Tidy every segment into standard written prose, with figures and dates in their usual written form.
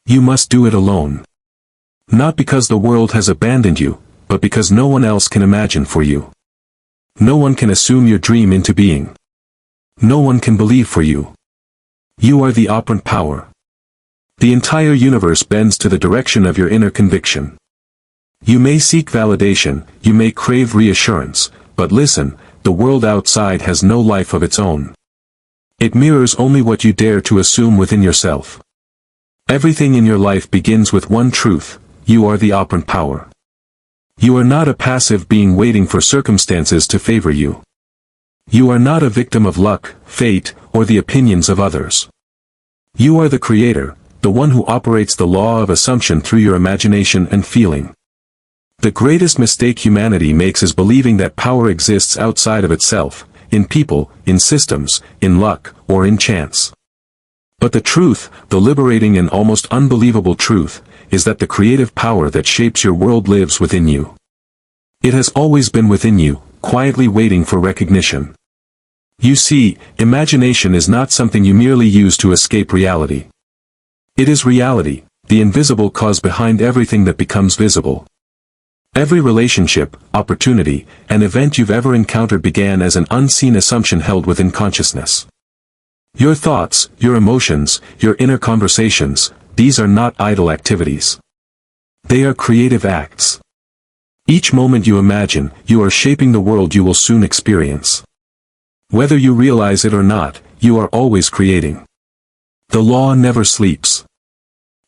You must do it alone. Not because the world has abandoned you, but because no one else can imagine for you. No one can assume your dream into being. No one can believe for you. You are the operant power. The entire universe bends to the direction of your inner conviction. You may seek validation, you may crave reassurance, but listen, the world outside has no life of its own. It mirrors only what you dare to assume within yourself. Everything in your life begins with one truth: you are the operant power. You are not a passive being waiting for circumstances to favor you. You are not a victim of luck, fate, or the opinions of others. You are the creator, the one who operates the law of assumption through your imagination and feeling. The greatest mistake humanity makes is believing that power exists outside of itself, in people, in systems, in luck, or in chance. But the truth, the liberating and almost unbelievable truth, is that the creative power that shapes your world lives within you. It has always been within you, quietly waiting for recognition. You see, imagination is not something you merely use to escape reality. It is reality, the invisible cause behind everything that becomes visible. Every relationship, opportunity, and event you've ever encountered began as an unseen assumption held within consciousness. Your thoughts, your emotions, your inner conversations, these are not idle activities. They are creative acts. Each moment you imagine, you are shaping the world you will soon experience. Whether you realize it or not, you are always creating. The law never sleeps.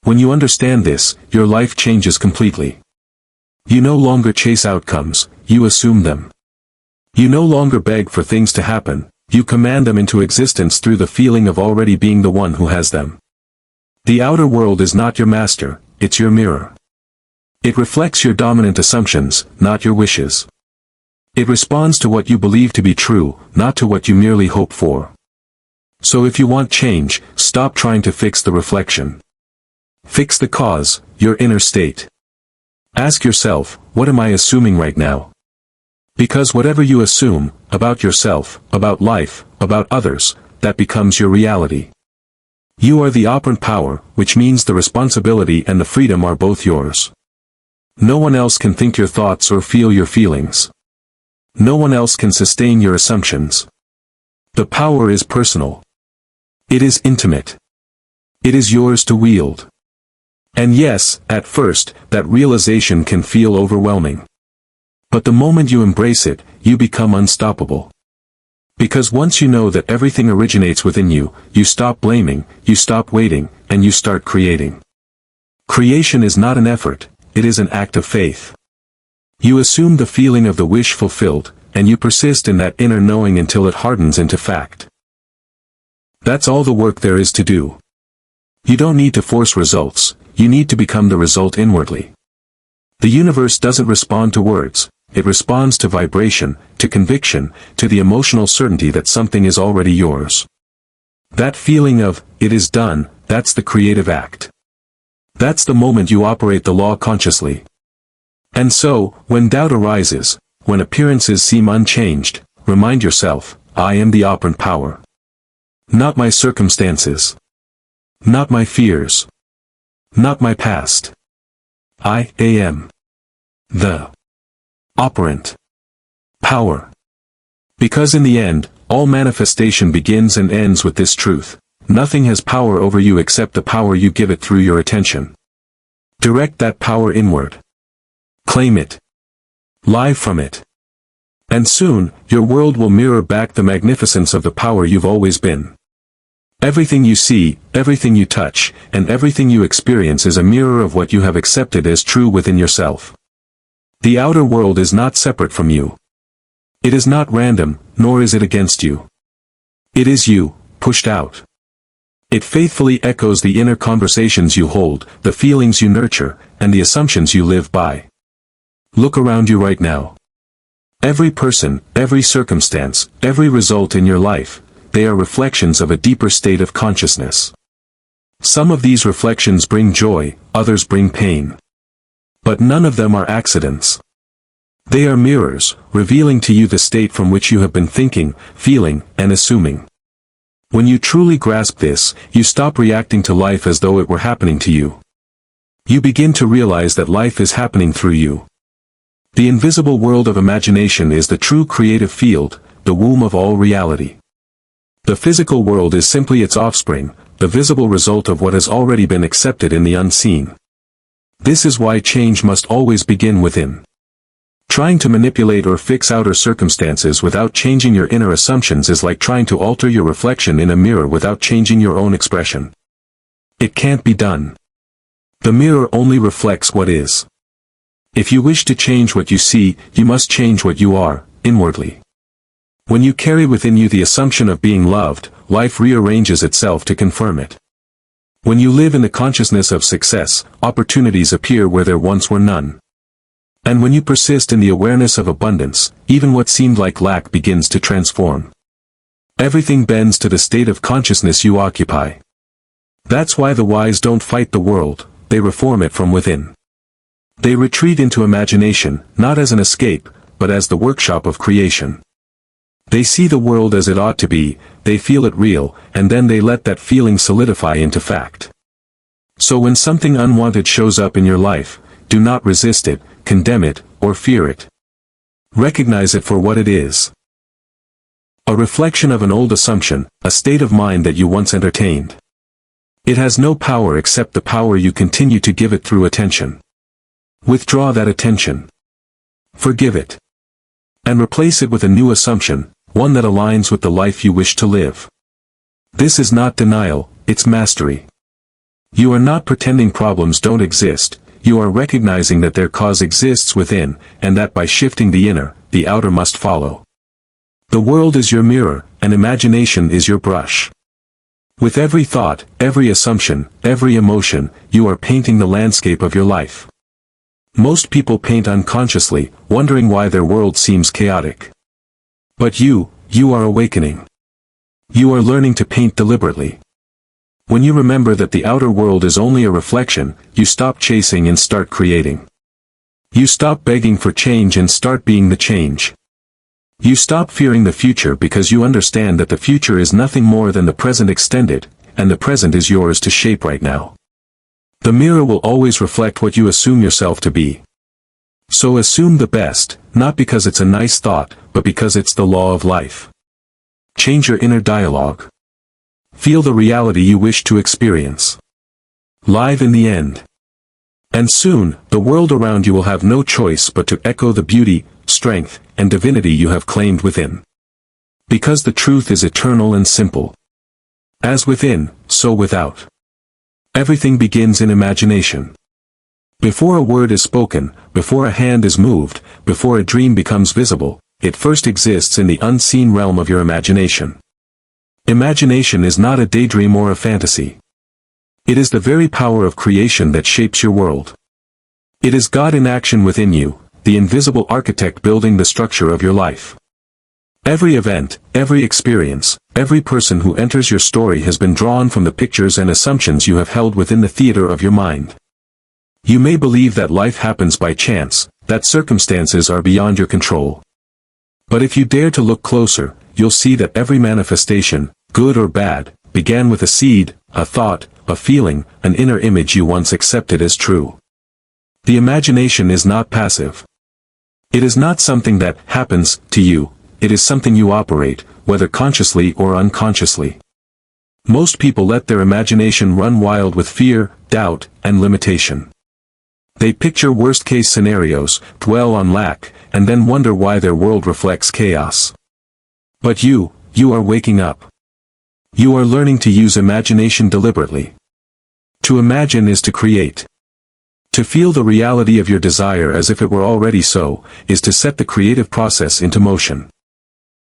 When you understand this, your life changes completely. You no longer chase outcomes, you assume them. You no longer beg for things to happen, you command them into existence through the feeling of already being the one who has them. The outer world is not your master, it's your mirror. It reflects your dominant assumptions, not your wishes. It responds to what you believe to be true, not to what you merely hope for. So if you want change, stop trying to fix the reflection. Fix the cause, your inner state. Ask yourself, what am I assuming right now? Because whatever you assume, about yourself, about life, about others, that becomes your reality. You are the operant power, which means the responsibility and the freedom are both yours. No one else can think your thoughts or feel your feelings. No one else can sustain your assumptions. The power is personal. It is intimate. It is yours to wield. And yes, at first, that realization can feel overwhelming. But the moment you embrace it, you become unstoppable. Because once you know that everything originates within you, you stop blaming, you stop waiting, and you start creating. Creation is not an effort, it is an act of faith. You assume the feeling of the wish fulfilled, and you persist in that inner knowing until it hardens into fact. That's all the work there is to do. You don't need to force results, you need to become the result inwardly. The universe doesn't respond to words, it responds to vibration, to conviction, to the emotional certainty that something is already yours. That feeling of, it is done, that's the creative act. That's the moment you operate the law consciously. And so, when doubt arises, when appearances seem unchanged, remind yourself, I am the operant power. Not my circumstances. Not my fears. Not my past. I am the operant power. Because in the end, all manifestation begins and ends with this truth. Nothing has power over you except the power you give it through your attention. Direct that power inward. Claim it. Live from it. And soon, your world will mirror back the magnificence of the power you've always been. Everything you see, everything you touch, and everything you experience is a mirror of what you have accepted as true within yourself. The outer world is not separate from you. It is not random, nor is it against you. It is you, pushed out. It faithfully echoes the inner conversations you hold, the feelings you nurture, and the assumptions you live by. Look around you right now. Every person, every circumstance, every result in your life, they are reflections of a deeper state of consciousness. Some of these reflections bring joy, others bring pain. But none of them are accidents. They are mirrors, revealing to you the state from which you have been thinking, feeling, and assuming. When you truly grasp this, you stop reacting to life as though it were happening to you. You begin to realize that life is happening through you. The invisible world of imagination is the true creative field, the womb of all reality. The physical world is simply its offspring, the visible result of what has already been accepted in the unseen. This is why change must always begin within. Trying to manipulate or fix outer circumstances without changing your inner assumptions is like trying to alter your reflection in a mirror without changing your own expression. It can't be done. The mirror only reflects what is. If you wish to change what you see, you must change what you are, inwardly. When you carry within you the assumption of being loved, life rearranges itself to confirm it. When you live in the consciousness of success, opportunities appear where there once were none. And when you persist in the awareness of abundance, even what seemed like lack begins to transform. Everything bends to the state of consciousness you occupy. That's why the wise don't fight the world, they reform it from within. They retreat into imagination, not as an escape, but as the workshop of creation. They see the world as it ought to be, they feel it real, and then they let that feeling solidify into fact. So when something unwanted shows up in your life, do not resist it, condemn it, or fear it. Recognize it for what it is. A reflection of an old assumption, a state of mind that you once entertained. It has no power except the power you continue to give it through attention. Withdraw that attention. Forgive it. And replace it with a new assumption, one that aligns with the life you wish to live. This is not denial, it's mastery. You are not pretending problems don't exist, you are recognizing that their cause exists within, and that by shifting the inner, the outer must follow. The world is your mirror, and imagination is your brush. With every thought, every assumption, every emotion, you are painting the landscape of your life. Most people paint unconsciously, wondering why their world seems chaotic. But you are awakening. You are learning to paint deliberately. When you remember that the outer world is only a reflection, you stop chasing and start creating. You stop begging for change and start being the change. You stop fearing the future because you understand that the future is nothing more than the present extended, and the present is yours to shape right now. The mirror will always reflect what you assume yourself to be. So assume the best, not because it's a nice thought, but because it's the law of life. Change your inner dialogue. Feel the reality you wish to experience. Live in the end. And soon, the world around you will have no choice but to echo the beauty, strength, and divinity you have claimed within. Because the truth is eternal and simple. As within, so without. Everything begins in imagination. Before a word is spoken, before a hand is moved, before a dream becomes visible, it first exists in the unseen realm of your imagination. Imagination is not a daydream or a fantasy. It is the very power of creation that shapes your world. It is God in action within you, the invisible architect building the structure of your life. Every event, every experience, every person who enters your story has been drawn from the pictures and assumptions you have held within the theater of your mind. You may believe that life happens by chance, that circumstances are beyond your control. But if you dare to look closer, you'll see that every manifestation, good or bad, began with a seed, a thought, a feeling, an inner image you once accepted as true. The imagination is not passive. It is not something that happens to you, it is something you operate, whether consciously or unconsciously. Most people let their imagination run wild with fear, doubt, and limitation. They picture worst-case scenarios, dwell on lack, and then wonder why their world reflects chaos. But you are waking up. You are learning to use imagination deliberately. To imagine is to create. To feel the reality of your desire as if it were already so, is to set the creative process into motion.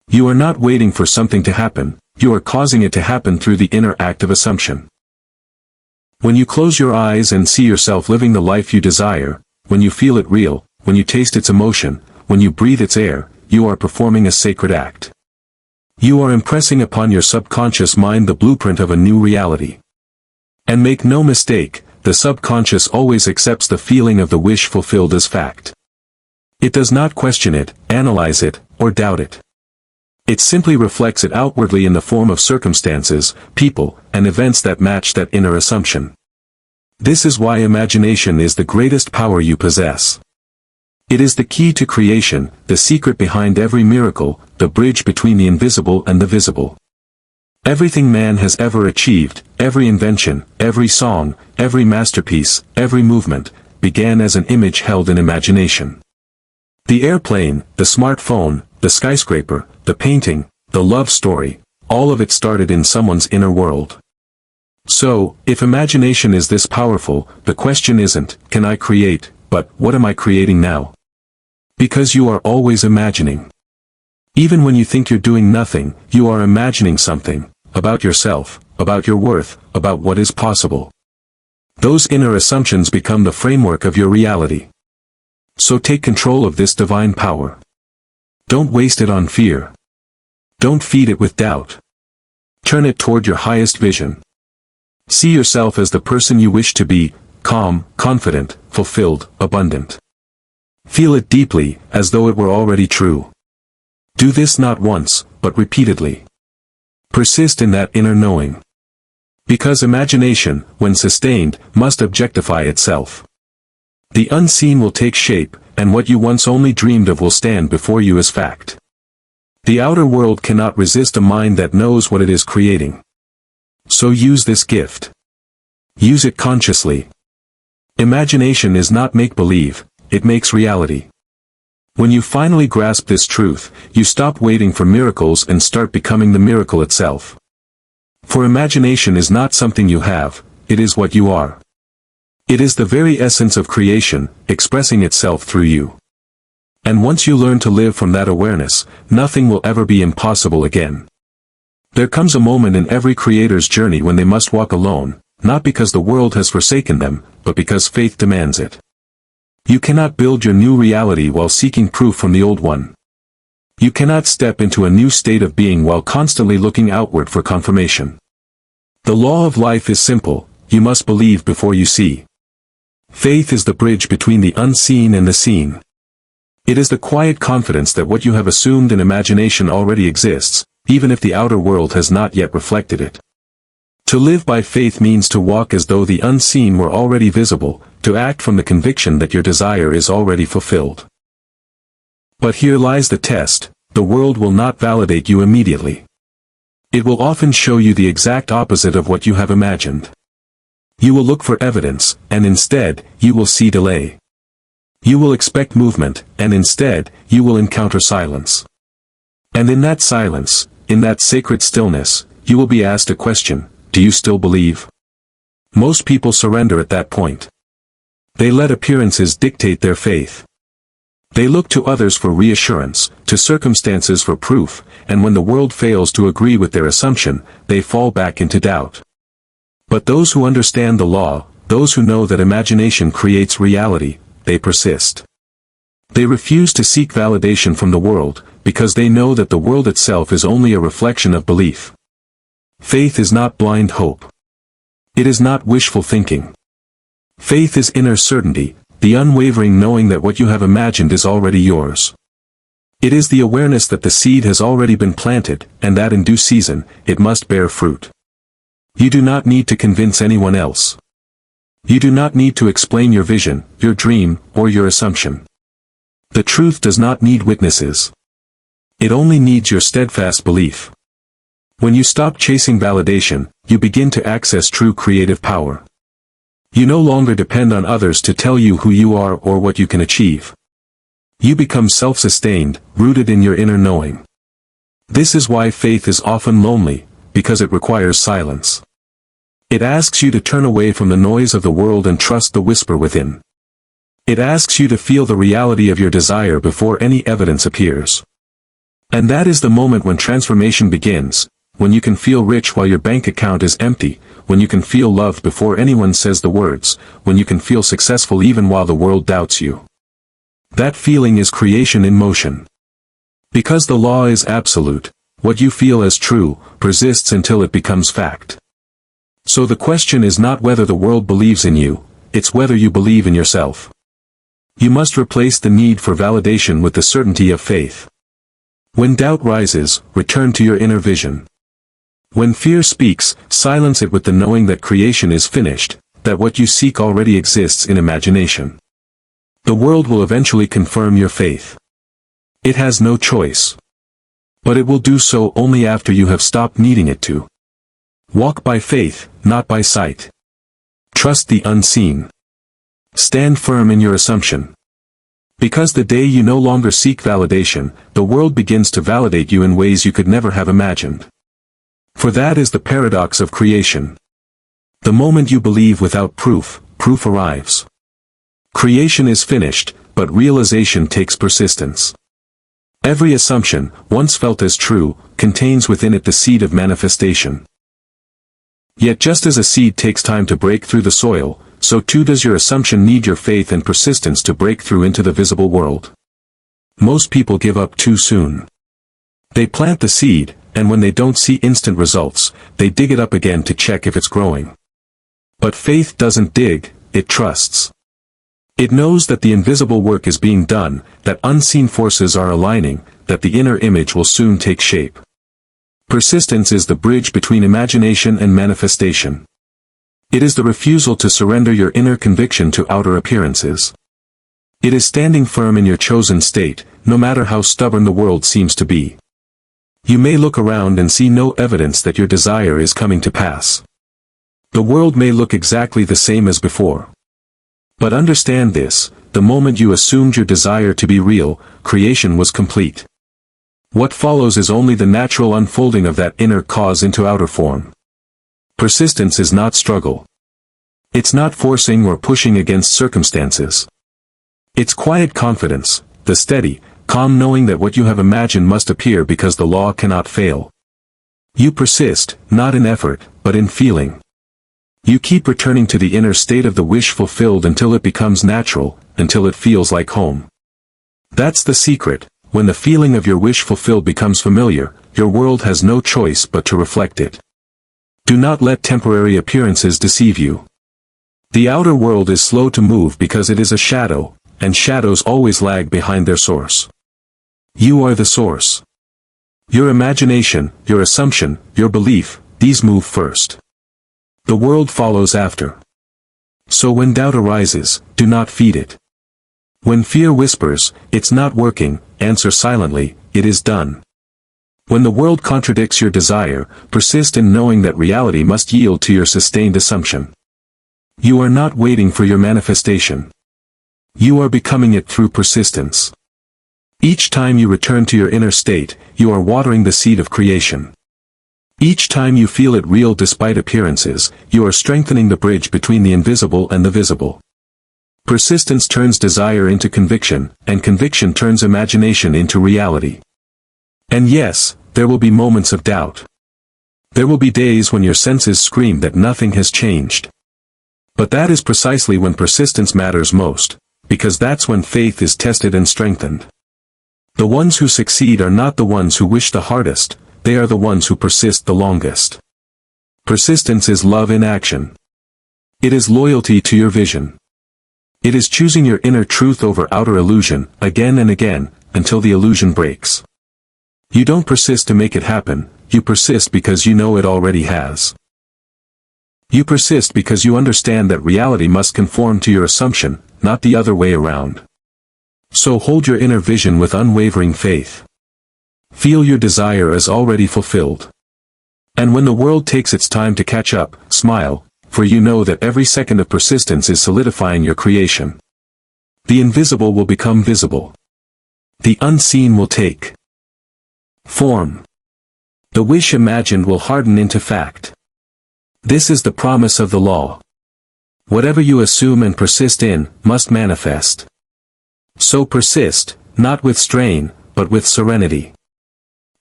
You are not waiting for something to happen, you are causing it to happen through the inner act of assumption. When you close your eyes and see yourself living the life you desire, when you feel it real, when you taste its emotion, when you breathe its air, you are performing a sacred act. You are impressing upon your subconscious mind the blueprint of a new reality. And make no mistake, the subconscious always accepts the feeling of the wish fulfilled as fact. It does not question it, analyze it, or doubt it. It simply reflects it outwardly in the form of circumstances, people, and events that match that inner assumption. This is why imagination is the greatest power you possess. It is the key to creation, the secret behind every miracle, the bridge between the invisible and the visible. Everything man has ever achieved, every invention, every song, every masterpiece, every movement, began as an image held in imagination. The airplane, the smartphone, the skyscraper, the painting, the love story, all of it started in someone's inner world. So, if imagination is this powerful, the question isn't, can I create, but, what am I creating now? Because you are always imagining. Even when you think you're doing nothing, you are imagining something, about yourself, about your worth, about what is possible. Those inner assumptions become the framework of your reality. So take control of this divine power. Don't waste it on fear. Don't feed it with doubt. Turn it toward your highest vision. See yourself as the person you wish to be, calm, confident, fulfilled, abundant. Feel it deeply, as though it were already true. Do this not once, but repeatedly. Persist in that inner knowing. Because imagination, when sustained, must objectify itself. The unseen will take shape, and what you once only dreamed of will stand before you as fact. The outer world cannot resist a mind that knows what it is creating. So use this gift. Use it consciously. Imagination is not make-believe, it makes reality. When you finally grasp this truth, you stop waiting for miracles and start becoming the miracle itself. For imagination is not something you have, it is what you are. It is the very essence of creation, expressing itself through you. And once you learn to live from that awareness, nothing will ever be impossible again. There comes a moment in every creator's journey when they must walk alone, not because the world has forsaken them, but because faith demands it. You cannot build your new reality while seeking proof from the old one. You cannot step into a new state of being while constantly looking outward for confirmation. The law of life is simple, you must believe before you see. Faith is the bridge between the unseen and the seen. It is the quiet confidence that what you have assumed in imagination already exists, even if the outer world has not yet reflected it. To live by faith means to walk as though the unseen were already visible, to act from the conviction that your desire is already fulfilled. But here lies the test, the world will not validate you immediately. It will often show you the exact opposite of what you have imagined. You will look for evidence, and instead, you will see delay. You will expect movement, and instead, you will encounter silence. And in that silence, in that sacred stillness, you will be asked a question, do you still believe? Most people surrender at that point. They let appearances dictate their faith. They look to others for reassurance, to circumstances for proof, and when the world fails to agree with their assumption, they fall back into doubt. But those who understand the law, those who know that imagination creates reality, they persist. They refuse to seek validation from the world, because they know that the world itself is only a reflection of belief. Faith is not blind hope. It is not wishful thinking. Faith is inner certainty, the unwavering knowing that what you have imagined is already yours. It is the awareness that the seed has already been planted, and that in due season, it must bear fruit. You do not need to convince anyone else. You do not need to explain your vision, your dream, or your assumption. The truth does not need witnesses. It only needs your steadfast belief. When you stop chasing validation, you begin to access true creative power. You no longer depend on others to tell you who you are or what you can achieve. You become self-sustained, rooted in your inner knowing. This is why faith is often lonely, because it requires silence. It asks you to turn away from the noise of the world and trust the whisper within. It asks you to feel the reality of your desire before any evidence appears. And that is the moment when transformation begins, when you can feel rich while your bank account is empty, when you can feel loved before anyone says the words, when you can feel successful even while the world doubts you. That feeling is creation in motion. Because the law is absolute, what you feel as true, persists until it becomes fact. So the question is not whether the world believes in you, it's whether you believe in yourself. You must replace the need for validation with the certainty of faith. When doubt rises, return to your inner vision. When fear speaks, silence it with the knowing that creation is finished, that what you seek already exists in imagination. The world will eventually confirm your faith. It has no choice. But it will do so only after you have stopped needing it to. Walk by faith, not by sight. Trust the unseen. Stand firm in your assumption. Because the day you no longer seek validation, the world begins to validate you in ways you could never have imagined. For that is the paradox of creation. The moment you believe without proof, proof arrives. Creation is finished, but realization takes persistence. Every assumption, once felt as true, contains within it the seed of manifestation. Yet just as a seed takes time to break through the soil, so too does your assumption need your faith and persistence to break through into the visible world. Most people give up too soon. They plant the seed, and when they don't see instant results, they dig it up again to check if it's growing. But faith doesn't dig, it trusts. It knows that the invisible work is being done, that unseen forces are aligning, that the inner image will soon take shape. Persistence is the bridge between imagination and manifestation. It is the refusal to surrender your inner conviction to outer appearances. It is standing firm in your chosen state, no matter how stubborn the world seems to be. You may look around and see no evidence that your desire is coming to pass. The world may look exactly the same as before. But understand this, the moment you assumed your desire to be real, creation was complete. What follows is only the natural unfolding of that inner cause into outer form. Persistence is not struggle. It's not forcing or pushing against circumstances. It's quiet confidence, the steady, calm knowing that what you have imagined must appear because the law cannot fail. You persist, not in effort, but in feeling. You keep returning to the inner state of the wish fulfilled until it becomes natural, until it feels like home. That's the secret. When the feeling of your wish fulfilled becomes familiar, your world has no choice but to reflect it. Do not let temporary appearances deceive you. The outer world is slow to move because it is a shadow, and shadows always lag behind their source. You are the source. Your imagination, your assumption, your belief, these move first. The world follows after. So when doubt arises, do not feed it. When fear whispers, "It's not working," answer silently, "It is done." When the world contradicts your desire, persist in knowing that reality must yield to your sustained assumption. You are not waiting for your manifestation. You are becoming it through persistence. Each time you return to your inner state, you are watering the seed of creation. Each time you feel it real despite appearances, you are strengthening the bridge between the invisible and the visible. Persistence turns desire into conviction, and conviction turns imagination into reality. And yes, there will be moments of doubt. There will be days when your senses scream that nothing has changed. But that is precisely when persistence matters most, because that's when faith is tested and strengthened. The ones who succeed are not the ones who wish the hardest, they are the ones who persist the longest. Persistence is love in action. It is loyalty to your vision. It is choosing your inner truth over outer illusion, again and again, until the illusion breaks. You don't persist to make it happen, you persist because you know it already has. You persist because you understand that reality must conform to your assumption, not the other way around. So hold your inner vision with unwavering faith. Feel your desire as already fulfilled. And when the world takes its time to catch up, smile, for you know that every second of persistence is solidifying your creation. The invisible will become visible. The unseen will take form. The wish imagined will harden into fact. This is the promise of the law. Whatever you assume and persist in, must manifest. So persist, not with strain, but with serenity.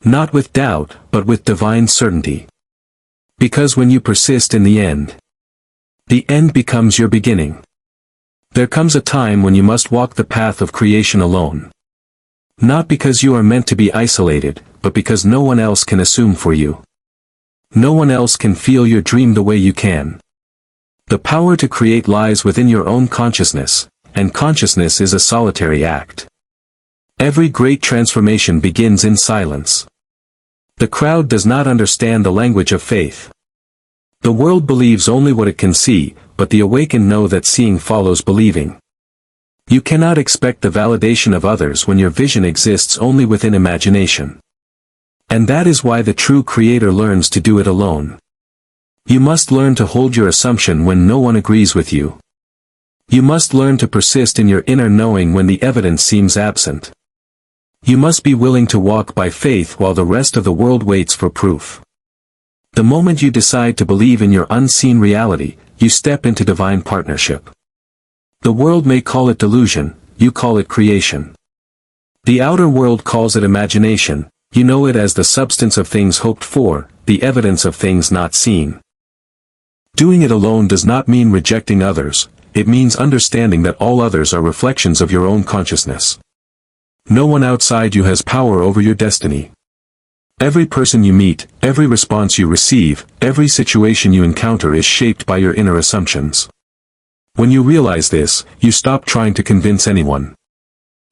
Not with doubt, but with divine certainty. Because when you persist in the end becomes your beginning. There comes a time when you must walk the path of creation alone. Not because you are meant to be isolated, but because no one else can assume for you. No one else can feel your dream the way you can. The power to create lies within your own consciousness, and consciousness is a solitary act. Every great transformation begins in silence. The crowd does not understand the language of faith. The world believes only what it can see, but the awakened know that seeing follows believing. You cannot expect the validation of others when your vision exists only within imagination. And that is why the true creator learns to do it alone. You must learn to hold your assumption when no one agrees with you. You must learn to persist in your inner knowing when the evidence seems absent. You must be willing to walk by faith while the rest of the world waits for proof. The moment you decide to believe in your unseen reality, you step into divine partnership. The world may call it delusion, you call it creation. The outer world calls it imagination, you know it as the substance of things hoped for, the evidence of things not seen. Doing it alone does not mean rejecting others, it means understanding that all others are reflections of your own consciousness. No one outside you has power over your destiny. Every person you meet, every response you receive, every situation you encounter is shaped by your inner assumptions. When you realize this, you stop trying to convince anyone.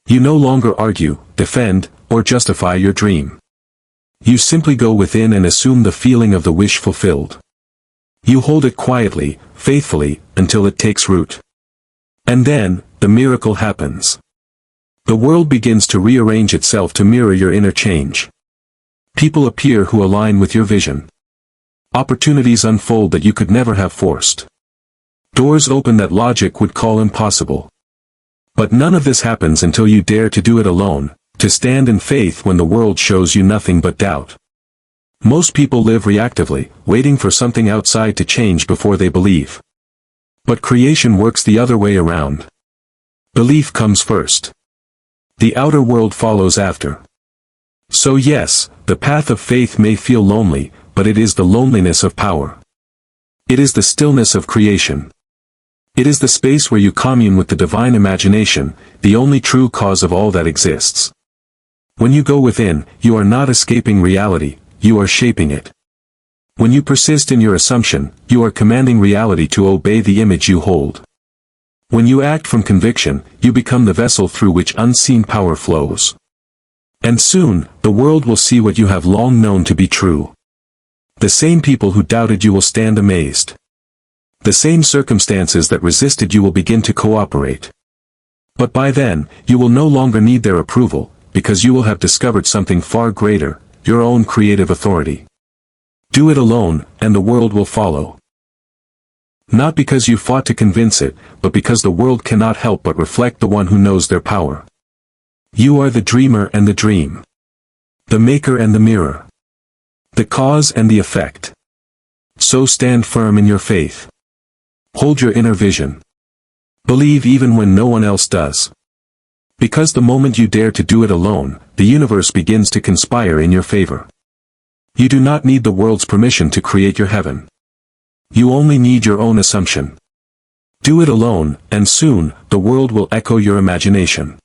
You no longer argue, defend, or justify your dream. You simply go within and assume the feeling of the wish fulfilled. You hold it quietly, faithfully, until it takes root. And then, the miracle happens. The world begins to rearrange itself to mirror your inner change. People appear who align with your vision. Opportunities unfold that you could never have forced. Doors open that logic would call impossible. But none of this happens until you dare to do it alone, to stand in faith when the world shows you nothing but doubt. Most people live reactively, waiting for something outside to change before they believe. But creation works the other way around. Belief comes first. The outer world follows after. So yes, the path of faith may feel lonely, but it is the loneliness of power. It is the stillness of creation. It is the space where you commune with the divine imagination, the only true cause of all that exists. When you go within, you are not escaping reality, you are shaping it. When you persist in your assumption, you are commanding reality to obey the image you hold. When you act from conviction, you become the vessel through which unseen power flows. And soon, the world will see what you have long known to be true. The same people who doubted you will stand amazed. The same circumstances that resisted you will begin to cooperate. But by then, you will no longer need their approval, because you will have discovered something far greater, your own creative authority. Do it alone, and the world will follow. Not because you fought to convince it, but because the world cannot help but reflect the one who knows their power. You are the dreamer and the dream. The maker and the mirror. The cause and the effect. So stand firm in your faith. Hold your inner vision. Believe even when no one else does. Because the moment you dare to do it alone, the universe begins to conspire in your favor. You do not need the world's permission to create your heaven. You only need your own assumption. Do it alone, and soon, the world will echo your imagination.